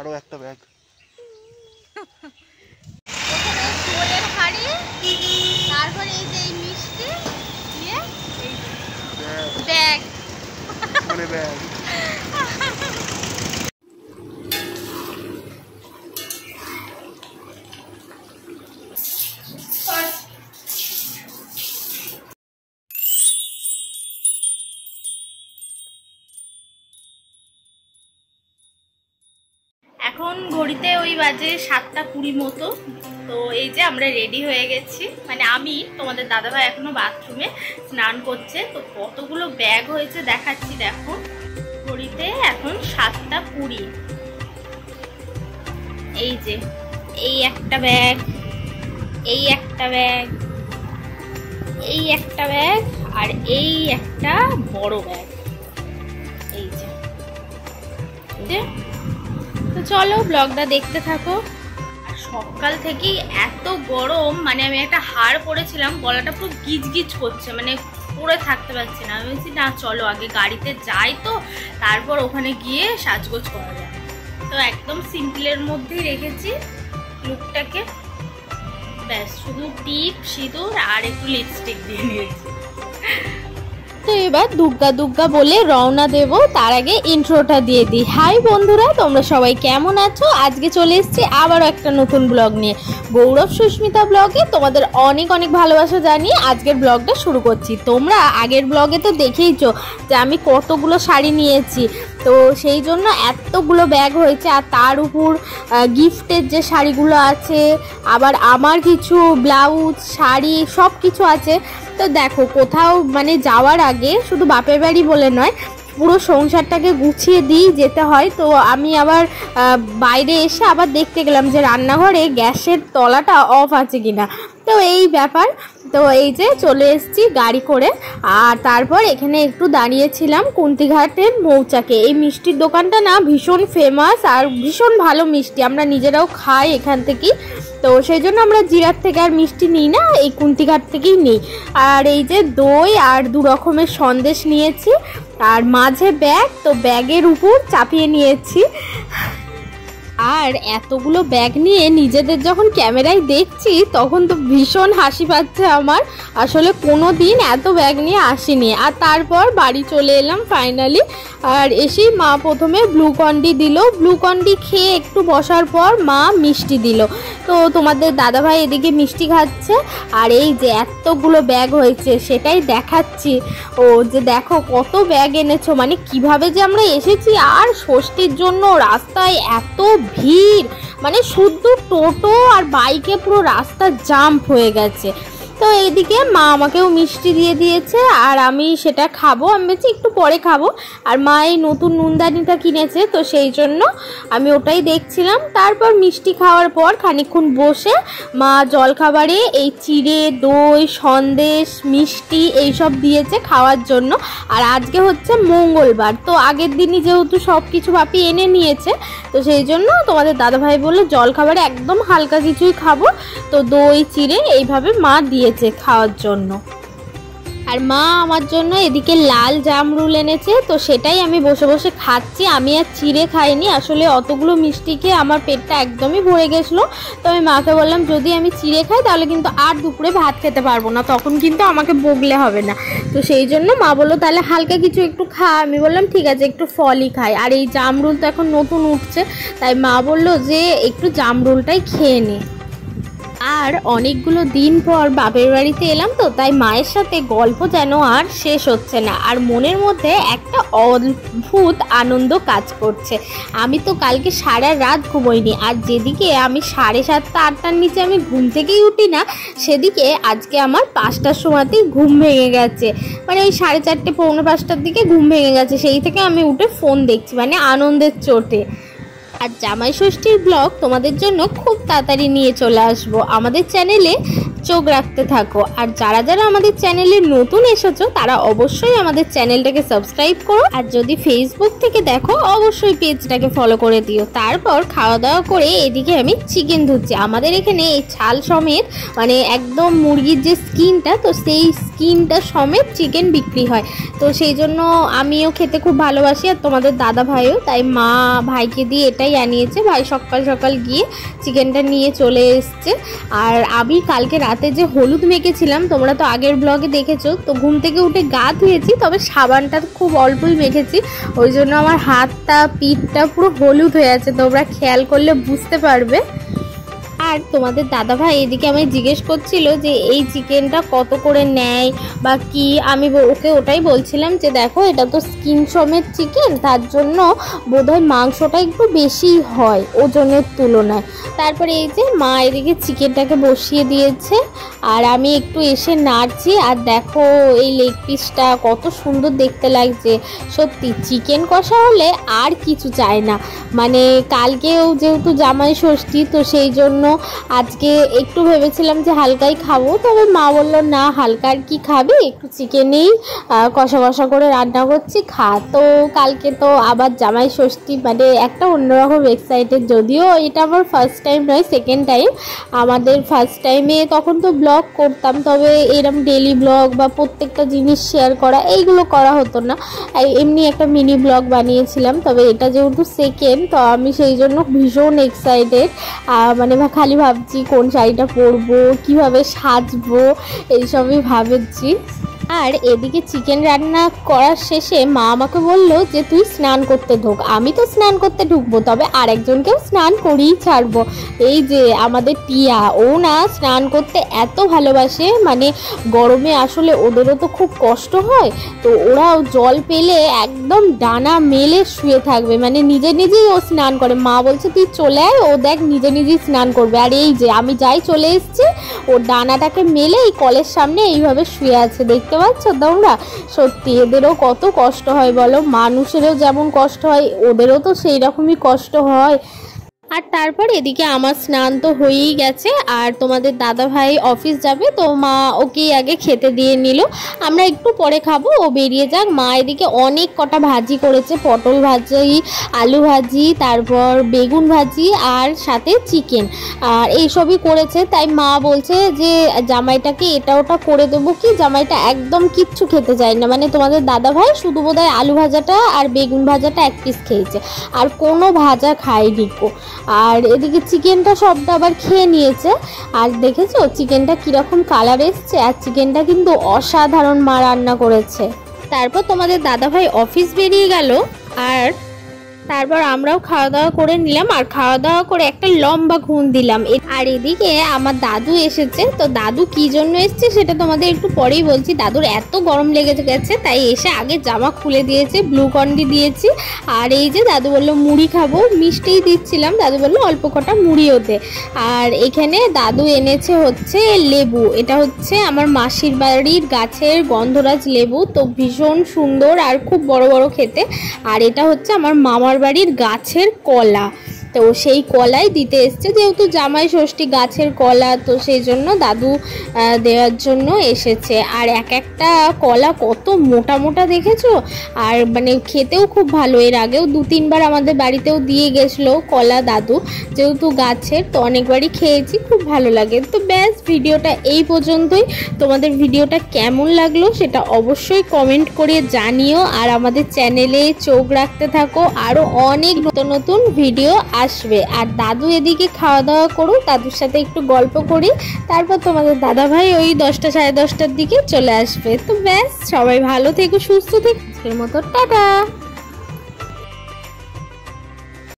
আরো একটা ব্যাগ। তারপরে এই যে এই মিষ্টি দিয়ে ব্যাগ মানে ব্যাগ। এখন ঘড়িতে ওই বাজে 7:20 মতো। তো এই যে আমরা রেডি হয়ে গেছি, মানে আমি, তোমাদের দাদাভাই এখনো বাথরুমে স্নান করছে। তো কতগুলো ব্যাগ হয়েছে দেখাচ্ছি, দেখো ঘড়িতে এখন 7:20। এই যে এই একটা ব্যাগ, এই একটা ব্যাগ, এই একটা ব্যাগ, আর এই একটা বড় ব্যাগ। এই যে তো চলো ব্লগটা দেখতে থাকো। আর সকাল থেকেই এত গরম, মানে আমি একটা হাড় পরেছিলাম, গলাটা পুরো গিজ গিজ করছে, মানে পরে থাকতে পারছি না। আমি বলছি না চলো আগে গাড়িতে যাই, তো তারপর ওখানে গিয়ে সাজগোজ করা যায়। তো একদম সিম্পলের মধ্যেই রেখেছি লুকটাকে, ব্যাস শুধু টিপ, সিঁদুর আর একটু লিপস্টিক দিয়ে নিয়েছি। তো এবার দুর্গা দুর্গা বলে রওনা দেব। তার আগে ইন্ট্রোটা দিয়ে দিই। হাই বন্ধুরা, তোমরা সবাই কেমন আছো? আজকে চলে এসেছি আবারও একটা নতুন ব্লগ নিয়ে। গৌরব সুস্মিতা ব্লগে তোমাদের অনেক অনেক ভালোবাসা জানিয়ে আজকের ব্লগটা শুরু করছি। তোমরা আগের ব্লগে তো দেখেইছো যে আমি কতগুলো শাড়ি নিয়েছি, তো সেই জন্য এতগুলো ব্যাগ হয়েছে। আর তার উপর গিফটের যে শাড়িগুলো আছে, আবার আমার কিছু ব্লাউজ, শাড়ি সব কিছু আছে। তো দেখো কোথাও মানে যাওয়ার আগে শুধু বাপের বাড়ি বলে নয়, পুরো সংসারটাকে গুছিয়ে দিয়ে যেতে হয়। তো আমি আবার বাইরে এসে আবার দেখতে গেলাম যে রান্নাঘরে গ্যাসের তলাটা অফ আছে কিনা। তো এই ব্যাপার। তো এই যে চলে এসেছি গাড়ি করে। আর তারপর এখানে একটু দাঁড়িয়েছিলাম কুন্তিঘাটের মৌচাকে। এই মিষ্টির দোকানটা না ভীষণ ফেমাস আর ভীষণ ভালো মিষ্টি, আমরা নিজেরাও খাই এখান থেকেই। তো সেই জন্য আমরা জিরার থেকে আর মিষ্টি নিই না, এই কুন্তিঘাট থেকেই নিই। আর এই যে দই আর 2 রকমের সন্দেশ নিয়েছি, আর মাঝে ব্যাগ, তো ব্যাগের উপর চাপিয়ে নিয়েছি। আর এতগুলো ব্যাগ নিয়ে নিজেদের যখন ক্যামেরায় দেখছি তখন তো ভীষণ হাসি পাচ্ছে আমার। আসলে কোনো দিন এত ব্যাগ নিয়ে আসিনি। আর তারপর বাড়ি চলে এলাম ফাইনালি। আর এসেই মা প্রথমে গ্লুকন্ডি দিল, গ্লুকন্ডি খেয়ে একটু বসার পর মা মিষ্টি দিল। তো তোমাদের দাদাভাই এদিকে মিষ্টি খাচ্ছে। আর এই যে এতগুলো ব্যাগ হয়েছে সেটাই দেখাচ্ছি। ও যে দেখো কত ব্যাগ এনেছো, মানে কিভাবে যে আমরা এসেছি। আর ষষ্ঠীর জন্য রাস্তায় এত ভিড়, মানে শুধু টোটো আর বাইকে পুরো রাস্তা জাম্প হয়ে গেছে। তো এইদিকে মা আমাকেও মিষ্টি দিয়ে দিয়েছে, আর আমি সেটা খাবো। আমি বলছি একটু পরে খাবো। আর মা এই নতুন নুনদানিটা কিনেছে, তো সেই জন্য আমি ওটাই দেখছিলাম। তারপর মিষ্টি খাওয়ার পর খানিকক্ষণ বসে মা জলখাবারে এই চিড়ে, দই, সন্দেশ, মিষ্টি এইসব দিয়েছে খাওয়ার জন্য। আর আজকে হচ্ছে মঙ্গলবার, তো আগের দিনই যেহেতু সব কিছু বাপি এনে নিয়েছে, তো সেই জন্য তোমাদের দাদাভাই বললো জলখাবারে একদম হালকা কিছুই খাবো। তো দই, চিড়ে এইভাবে মা দিয়েছে খাওয়ার জন্য। আর মা আমার জন্য এদিকে লাল জামরুল এনেছে, তো সেটাই আমি বসে বসে খাচ্ছি। আমি আর চিড়ে খাইনি, আসলে অতগুলো মিষ্টি খেয়ে আমার পেটটা একদমই ভরে গেছিলো। তো আমি মাকে বললাম যদি আমি চিড়ে খাই তাহলে কিন্তু আর দুপুরে ভাত খেতে পারবো না, তখন কিন্তু আমাকে বকলে হবে না। তো সেই জন্য মা বললো তাহলে হালকা কিছু একটু খা। আমি বললাম ঠিক আছে একটু ফলই খাই। আর এই জামরুল তো এখন নতুন উঠছে, তাই মা বললো যে একটু জামরুলটাই খেয়ে নে। আর অনেকগুলো দিন পর বাপের বাড়িতে এলাম, তো তাই মায়ের সাথে গল্প যেন আর শেষ হচ্ছে না। আর মনের মধ্যে একটা অদ্ভুত আনন্দ কাজ করছে। আমি তো কালকে সারা রাত ঘুমোইনি, আর যেদিকে আমি 7:30 8টার নিচে আমি ঘুম থেকেই উঠি না, সেদিকে আজকে আমার 5টার সময়তেই ঘুম ভেঙে গেছে। মানে ওই 4:30 পৌনে 5টার দিকে ঘুম ভেঙে গেছে, সেই থেকে আমি উঠে ফোন দেখছি, মানে আনন্দের চোটে। আর জামাই ষষ্ঠীর ব্লগ তোমাদের জন্য খুব তাড়াতাড়ি নিয়ে চলে আসবো আমাদের চ্যানেলে। চোখ রাখতে থাকো। আর যারা যারা আমাদের চ্যানেলে নতুন এসেছো তারা অবশ্যই আমাদের চ্যানেলটাকে সাবস্ক্রাইব করো, আর যদি ফেসবুক থেকে দেখো অবশ্যই পেজটাকে ফলো করে দিও। তারপর খাওয়া দাওয়া করে এদিকে আমি চিকেন ধুচ্ছি। আমাদের এখানে এই ছাল সমেত মানে একদম মুরগির যে স্কিনটা, তো সেই স্কিনটা সমেত চিকেন বিক্রি হয়। তো সেই জন্য আমিও খেতে খুব ভালোবাসি আর তোমাদের দাদা ভাইও, তাই মা ভাইকে দিয়ে এটাই আনিয়েছে। ভাই সকাল সকাল গিয়ে চিকেনটা নিয়ে চলে এসছে। আর আমি কালকে রাতে যে হলুদ মেখেছিলাম তোমরা তো আগের ব্লগে দেখেছো, তো ঘুম থেকে উঠে গা ধুয়েছি, তবে সাবানটা খুব অল্পই মেখেছি, ওই জন্য আমার হাতটা পিঠটা পুরো হলুদ হয়ে আছে, তোমরা খেয়াল করলে বুঝতে পারবে। আর তোমাদের দাদাভাই এদিকে আমায় জিজ্ঞেস করছিল যে এই চিকেনটা কত করে নেয় বা কি, আমি ওকে ওটাই বলছিলাম যে দেখো এটা তো স্কিন সমেত চিকেন, তার জন্য বোধহয় মাংসটা একটু বেশি হয় ওজনের তুলনায়। তারপরে এই যে মা এদিকে চিকেনটাকে বসিয়ে দিয়েছে আর আমি একটু এসে নাড়ছি। আর দেখো এই লেগ পিসটা কত সুন্দর দেখতে লাগছে, সত্যি চিকেন কষা হলে আর কিছু চাই না। মানে কালকেও যেহেতু জামাই ষষ্ঠী, তো সেই জন্য আজকে একটু ভেবেছিলাম যে হালকাই খাবো, তবে মা বললো না হালকা আর কি খাবি, একটু চিকেনেই কষা কষা করে রান্না করছি খা। তো কালকে তো আবার জামাই ষষ্ঠী, মানে একটা অন্যরকম এক্সাইটেড, যদিও এটা আমার ফার্স্ট টাইম নয় সেকেন্ড টাইম। আমাদের ফার্স্ট টাইমে তখন তো ব্লগ করতাম, তবে এরকম ডেলি ব্লগ বা প্রত্যেকটা জিনিস শেয়ার করা এইগুলো করা হতো না, এমনি একটা মিনি ব্লগ বানিয়েছিলাম। তবে এটা যেহেতু সেকেন্ড, তো আমি সেই জন্য ভীষণ এক্সাইটেড, মানে খালি ভাবছি কোন শাড়িটা পরবো, কিভাবে সাজবো, এইসবই ভাবছি। আর এদিকে চিকেন রান্না করার শেষে মা আমাকে বললো যে তুই স্নান করতে ঢোক। আমি তো স্নান করতে ঢুকবো, তবে আরেকজনকেও স্নান করেই ছাড়বো। এই যে আমাদের টিয়া, ও না স্নান করতে এত ভালোবাসে, মানে গরমে আসলে ওদেরও তো খুব কষ্ট হয়, তো ওরাও জল পেলে একদম ডানা মেলে শুয়ে থাকবে, মানে নিজে নিজেই ও স্নান করে। মা বলছে তুই চলে আয়, ও দেখ নিজে নিজেই স্নান করবে। আর এই যে আমি যাই চলে এসেছি, ও ডানাটাকে মেলে এই কলের সামনে এইভাবে শুয়ে আছে, দেখতে পাচ্ছ তোমরা? সত্যি এদেরও কত কষ্ট হয় বলো, মানুষেরও যেমন কষ্ট হয় ওদেরও তো সেই রকমই কষ্ট হয়। আর তারপর এদিকে আমার স্নান তো হয়েই গেছে, আর তোমাদের দাদা ভাই অফিস যাবে, তো মা ওকেই আগে খেতে দিয়ে নিল, আমরা একটু পরে খাবো, ও বেরিয়ে যাক। মা এদিকে অনেক কটা ভাজি করেছে, পটল ভাজি, আলু ভাজি, তারপর বেগুন ভাজি আর সাথে চিকেন, আর এইসবই করেছে। তাই মা বলছে যে জামাইটাকে এটা ওটা করে দেবো কি, জামাইটা একদম কিচ্ছু খেতে চায় না, মানে তোমাদের দাদা ভাই শুধু বোধহয় আলু ভাজাটা আর বেগুন ভাজাটা এক পিস খেয়েছে, আর কোনো ভাজা খায়নি কো। আর এদিকে চিকেনটা সবটা আবার খেয়ে নিয়েছে। আর দেখেছো চিকেনটা কীরকম কালার এসছে, আর চিকেনটা কিন্তু অসাধারণ মা রান্না করেছে। তারপর তোমাদের দাদাভাই অফিস বেরিয়ে গেল, আর তারপর আমরাও খাওয়া দাওয়া করে নিলাম, আর খাওয়া দাওয়া করে একটা লম্বা ঘুম দিলাম। আর এদিকে আমার দাদু এসেছে, তো দাদু কি জন্য এসছে সেটা তোমাদের একটু পরেই বলছি। দাদুর এত গরম লেগে গেছে, তাই এসে আগে জামা খুলে দিয়েছে, গ্লুকন্ডি দিয়েছি। আর এই যে দাদু বললো মুড়ি খাবো, মিষ্টিই দিচ্ছিলাম, দাদু বললো অল্প কটা মুড়ি ওতে। আর এখানে দাদু এনেছে হচ্ছে লেবু, এটা হচ্ছে আমার মাসির বাড়ির গাছের গন্ধরাজ লেবু, তো ভীষণ সুন্দর আর খুব বড় বড় খেতে। আর এটা হচ্ছে আমার মামার বাড়ির গাছের কলা, তো সেই কলাই দিতে এসছে, যেহেতু জামাই ষষ্ঠী গাছের কলা, তো সেই জন্য দাদু দেওয়ার জন্য এসেছে। আর এক একটা কলা কত মোটা মোটা দেখেছো, আর মানে খেতেও খুব ভালো। এর আগেও 2-3 বার আমাদের বাড়িতেও দিয়ে গেছিলো কলা দাদু, যেহেতু গাছের, তো অনেকবারই খেয়েছি, খুব ভালো লাগে। তো ব্যাস ভিডিওটা এই পর্যন্তই। তোমাদের ভিডিওটা কেমন লাগলো সেটা অবশ্যই কমেন্ট করে জানিও, আর আমাদের চ্যানেলে চোখ রাখতে থাকো, আরও অনেক নতুন নতুন ভিডিও আসবে। আর দাদু এদিকে খাওয়া দাওয়া করুক, দাদুর সাথে একটু গল্প করি, তারপর তোমাদের দাদা ভাই ওই 10টা সাড়ে 10টার দিকে চলে আসবে। তো ব্যাস সবাই ভালো থেকো, সুস্থ থেকো, আজকের মতো টাটা।